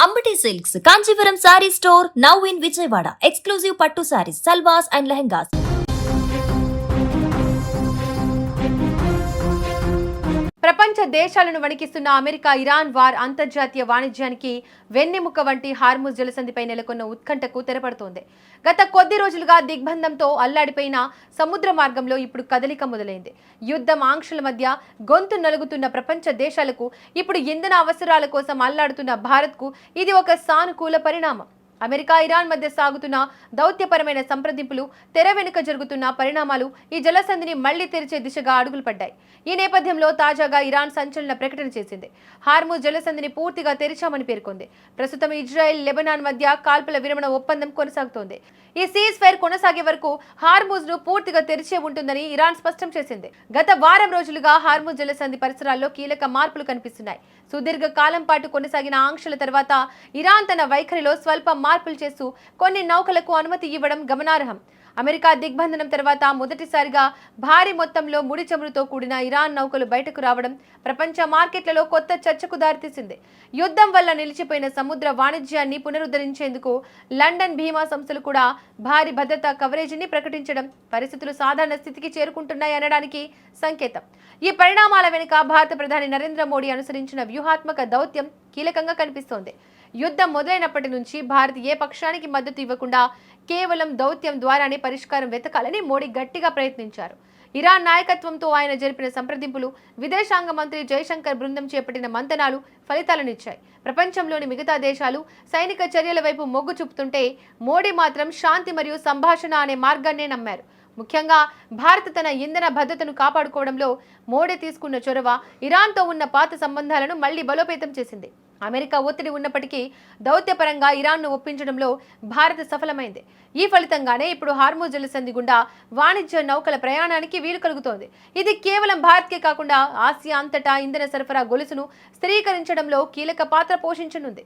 Ambati Silks, Kanchipuram Saree Store, now in Vijayawada. Exclusive Pattu Sarees, Salwas and Lehengas. ప్రపంచ దేశాలను వణికిస్తున్న America Iran war అంతర్జాతీయ వాణిజ్యానికి వెన్నెముక వంటి హార్ముజ్ జలసంధిపై నెలకొన్న ఉత్కంఠకు తెరపడుతోంది. గత కొద్ది రోజులుగా దిగ్బంధంతో అల్లాడిపోయిన సముద్ర మార్గంలో ఇప్పుడు కదలిక మొదలైంది. యుద్ధం ఆంక్షల మధ్య గొంతు నలుగుతున్న ప్రపంచ దేశాలకు ఇప్పుడు ఇంధన అవసరాల కోసం అల్లాడుతున్న భారత్కు ఇది ఒక సానుకూల పరిణామం. అమెరికా ఇరాన్ మధ్య సాగుతున్న దౌత్యపరమైన సంప్రదింపులు తెర వెనుక జరుగుతున్న పరిణామాలు ఈ జలసంధిని మళ్లీ తెరిచే దిశగా అడుగులు పడ్డాయి. ఈ నేపథ్యంలో తాజాగా ఇరాన్ సంచలన ప్రకటన చేసింది. హార్ముజ్ జలసంధిని పూర్తిగా తెరిచామని పేర్కొంది. ప్రస్తుతం ఇజ్రాయెల్, లెబనాన్ మధ్య కాల్పుల విరమణ ఒప్పందం కొనసాగుతోంది. ఈ సీజ్ ఫైర్ కొనసాగే వరకు హార్ముజ్ ను పూర్తిగా తెరిచే ఉంటుందని ఇరాన్ స్పష్టం చేసింది. గత వారం రోజులుగా హార్ముజ్ జలసంధి పరిసరాల్లో కీలక మార్పులు కనిపిస్తున్నాయి. సుదీర్ఘ కాలం పాటు కొనసాగిన ఆంక్షల తర్వాత ఇరాన్ తన వైఖరిలో స్వల్ప మార్పులు చేస్తూ కొన్ని నౌకలకు అనుమతి ఇవ్వడం గమనార్హం. అమెరికా దిగ్బంధనం తర్వాత మొదటిసారిగా భారీ మొత్తంలో ముడి చమురుతో కూడిన ఇరాన్ నౌకలు బయటకు రావడం ప్రపంచ మార్కెట్లలో కొత్త చర్చకు దారితీసింది. యుద్ధం వల్ల నిలిచిపోయిన సముద్ర వాణిజ్యాన్ని పునరుద్ధరించేందుకు లండన్ బీమా సంస్థలు కూడా భారీ భద్రతా కవరేజీని ప్రకటించడం పరిస్థితులు సాధారణ స్థితికి చేరుకుంటున్నాయి అనడానికి సంకేతం. ఈ పరిణామాల వెనుక భారత ప్రధాని నరేంద్ర మోడీ అనుసరించిన వ్యూహాత్మక దౌత్యం కీలకంగా కనిపిస్తోంది. యుద్ధం మొదలైనప్పటి నుంచి భారత్ ఏ పక్షానికి మద్దతు ఇవ్వకుండా కేవలం దౌత్యం ద్వారానే పరిష్కారం వెతకాలని మోడీ గట్టిగా ప్రయత్నించారు. ఇరాన్ నాయకత్వంతో ఆయన జరిపిన సంప్రదింపులు, విదేశాంగ మంత్రి జైశంకర్ బృందం చేపట్టిన మంతనాలు ఫలితాలనిచ్చాయి. ప్రపంచంలోని మిగతా దేశాలు సైనిక చర్యల వైపు మొగ్గు చూపుతుంటే మోడీ మాత్రం శాంతి మరియు సంభాషణ అనే మార్గాన్నే నమ్మారు. ముఖ్యంగా భారత్ తన ఇంధన భద్రతను కాపాడుకోవడంలో మోడీ తీసుకున్న చొరవ ఇరాన్తో ఉన్న పాత సంబంధాలను మళ్లీ బలోపేతం చేసింది. అమెరికా ఒత్తిడి ఉన్నప్పటికీ దౌత్యపరంగా ఇరాన్ను ఒప్పించడంలో భారత్ సఫలమైంది. ఈ ఫలితంగానే ఇప్పుడు హార్ముజ్ జలసంధి గుండా వాణిజ్య నౌకల ప్రయాణానికి వీలు కలుగుతోంది. ఇది కేవలం భారత్కే కాకుండా ఆసియా అంతటా ఇంధన సరఫరా గొలుసును స్థిరీకరించడంలో కీలక పాత్ర పోషించనుంది.